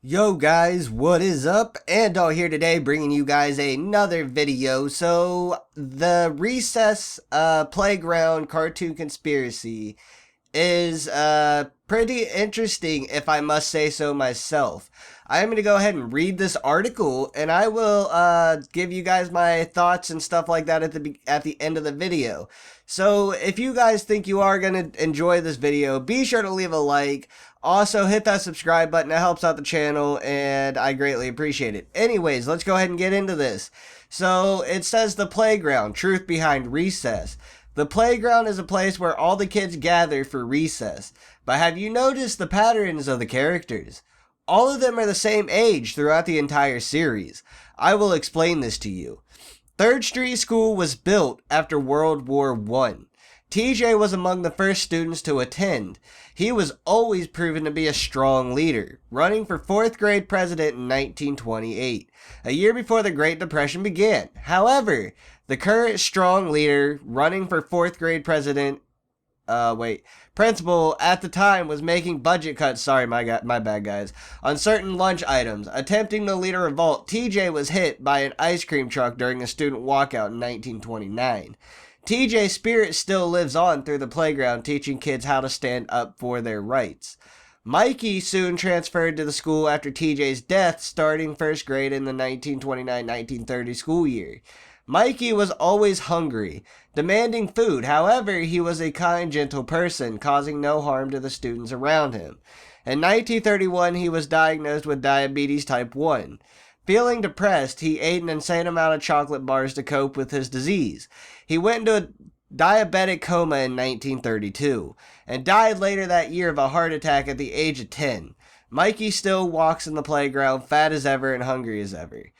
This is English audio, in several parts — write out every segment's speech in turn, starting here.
Yo guys, what is up? Andaull here today bringing you guys another video. So, the Recess Playground Cartoon Conspiracy is pretty interesting, if I must say so myself. I'm going to go ahead and read this article, and I will give you guys my thoughts and stuff like that at the end of the video. So if you guys think you are going to enjoy this video, be sure to leave a like. Also, hit that subscribe button. It helps out the channel, and I greatly appreciate it. Anyways, let's go ahead and get into this. So, it says the playground, truth behind recess. The playground is a place where all the kids gather for recess. But have you noticed the patterns of the characters? All of them are the same age throughout the entire series. I will explain this to you. 3rd Street School was built after World War I. TJ was among the first students to attend. He was always proven to be a strong leader, running for 4th grade president in 1928, a year before the Great Depression began. However, the current strong leader running for 4th grade principal at the time was making budget cuts, my bad guys, on certain lunch items. Attempting to lead a revolt, TJ was hit by an ice cream truck during a student walkout in 1929. TJ's spirit still lives on through the playground, teaching kids how to stand up for their rights. Mikey soon transferred to the school after TJ's death, starting 1st grade in the 1929-1930 school year. Mikey was always hungry, demanding food. However, he was a kind, gentle person, causing no harm to the students around him. In 1931, he was diagnosed with diabetes type 1. Feeling depressed, he ate an insane amount of chocolate bars to cope with his disease. He went into a diabetic coma in 1932 and died later that year of a heart attack at the age of 10. Mikey still walks in the playground, fat as ever and hungry as ever.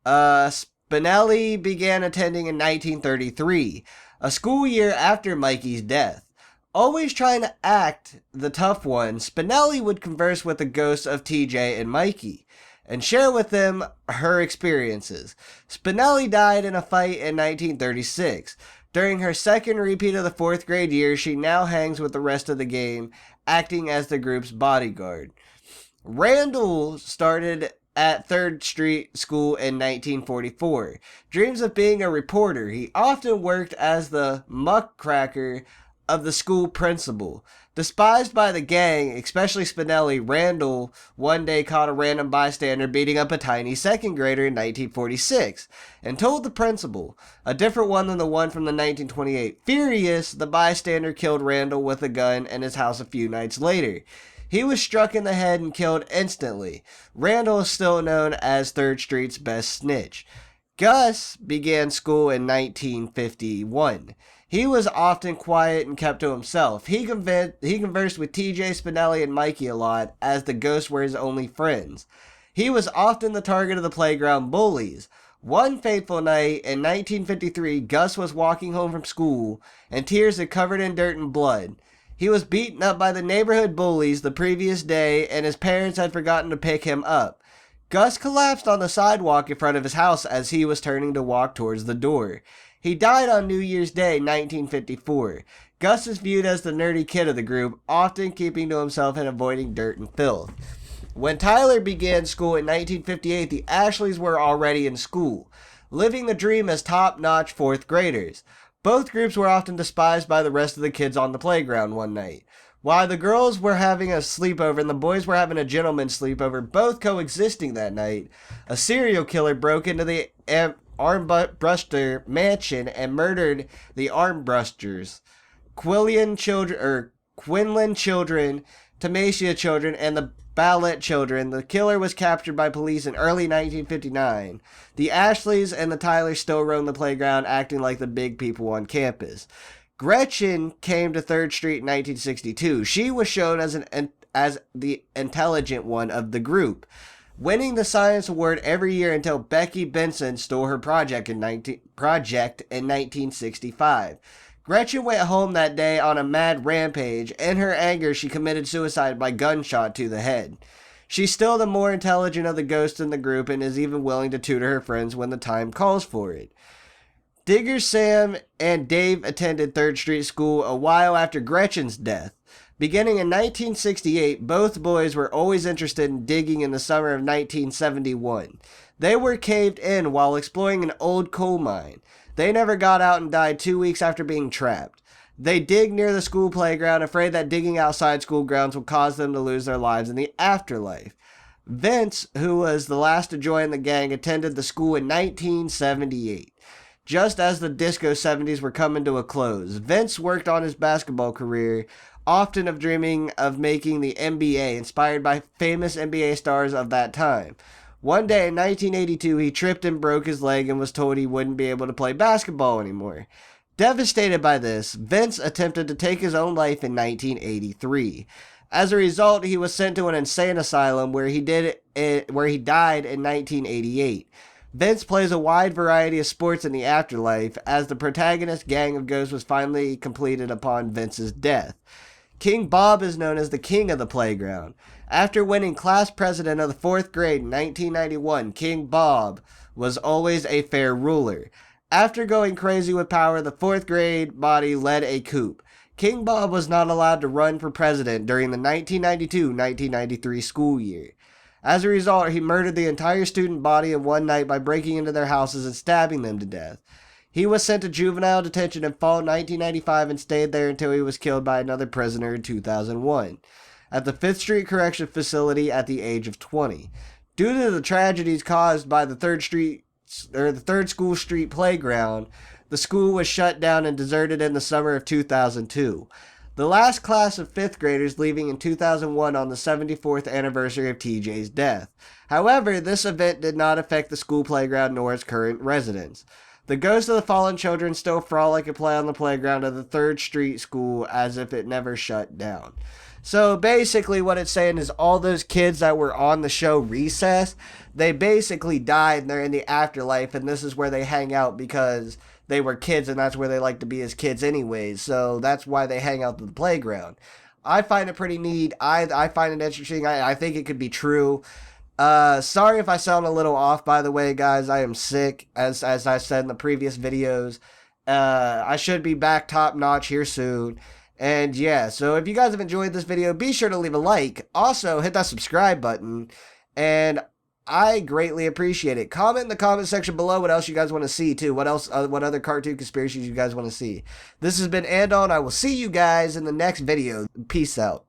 Spinelli began attending in 1933, a school year after Mikey's death. Always trying to act the tough one, Spinelli would converse with the ghosts of TJ and Mikey and share with them her experiences. Spinelli died in a fight in 1936. During her second repeat of the 4th grade year, she now hangs with the rest of the game, acting as the group's bodyguard. Randall started at 3rd Street School in 1944. Dreams of being a reporter, he often worked as the muckraker of the school principal. Despised by the gang, especially Spinelli, Randall one day caught a random bystander beating up a tiny 2nd grader in 1946 and told the principal, a different one than the one from the 1928. Furious, the bystander killed Randall with a gun in his house a few nights later. He was struck in the head and killed instantly. Randall is still known as 3rd Street's best snitch. Gus began school in 1951. He was often quiet and kept to himself. He conversed with TJ, Spinelli, and Mikey a lot, as the ghosts were his only friends. He was often the target of the playground bullies. One fateful night in 1953, Gus was walking home from school, and tears had covered in dirt and blood. He was beaten up by the neighborhood bullies the previous day, and his parents had forgotten to pick him up. Gus collapsed on the sidewalk in front of his house as he was turning to walk towards the door. He died on New Year's Day, 1954. Gus is viewed as the nerdy kid of the group, often keeping to himself and avoiding dirt and filth. When Tyler began school in 1958, the Ashleys were already in school, living the dream as top-notch 4th graders. Both groups were often despised by the rest of the kids on the playground one night. While the girls were having a sleepover and the boys were having a gentleman's sleepover, both coexisting that night, a serial killer broke into the Armbruster mansion and murdered the Armbrusters, Quinlan children, Tomasia children, and the Ballett children. The killer was captured by police in early 1959. The Ashleys and the Tylers still roam the playground, acting like the big people on campus. Gretchen came to 3rd Street in 1962. She was shown as the intelligent one of the group, winning the science award every year until Becky Benson stole her project in 1965. Gretchen went home that day on a mad rampage. In her anger, she committed suicide by gunshot to the head. She's still the more intelligent of the ghosts in the group and is even willing to tutor her friends when the time calls for it. Digger Sam and Dave attended 3rd Street School a while after Gretchen's death. Beginning in 1968, both boys were always interested in digging in the summer of 1971. They were caved in while exploring an old coal mine. They never got out and died 2 weeks after being trapped. They dig near the school playground, afraid that digging outside school grounds will cause them to lose their lives in the afterlife. Vince, who was the last to join the gang, attended the school in 1978. Just as the disco 70s were coming to a close, Vince worked on his basketball career, often of dreaming of making the NBA, inspired by famous NBA stars of that time. One day in 1982, he tripped and broke his leg and was told he wouldn't be able to play basketball anymore. Devastated by this, Vince attempted to take his own life in 1983. As a result, he was sent to an insane asylum where he died in 1988. Vince plays a wide variety of sports in the afterlife, as the protagonist gang of ghosts was finally completed upon Vince's death. King Bob is known as the king of the playground. After winning class president of the 4th grade in 1991, King Bob was always a fair ruler. After going crazy with power, the 4th grade body led a coup. King Bob was not allowed to run for president during the 1992-1993 school year. As a result, he murdered the entire student body in one night by breaking into their houses and stabbing them to death. He was sent to juvenile detention in fall 1995 and stayed there until he was killed by another prisoner in 2001 at the 5th Street Correction Facility at the age of 20. Due to the tragedies caused by the 3rd School Street playground, the school was shut down and deserted in the summer of 2002. The last class of 5th graders leaving in 2001 on the 74th anniversary of TJ's death. However, this event did not affect the school playground nor its current residents. The ghosts of the fallen children still frolic and play on the playground of the 3rd Street School as if it never shut down. So basically what it's saying is all those kids that were on the show Recess, they basically died and they're in the afterlife, and this is where they hang out because they were kids and that's where they like to be as kids anyways. So that's why they hang out at the playground. I find it pretty neat. I find it interesting. I think it could be true. Sorry if I sound a little off, by the way, guys. I am sick, as I said in the previous videos. I should be back top notch here soon. And yeah, so if you guys have enjoyed this video, be sure to leave a like. Also, hit that subscribe button. And I greatly appreciate it. Comment in the comment section below what else you guys want to see, too. What other cartoon conspiracies you guys want to see. This has been Andaull, and I will see you guys in the next video. Peace out.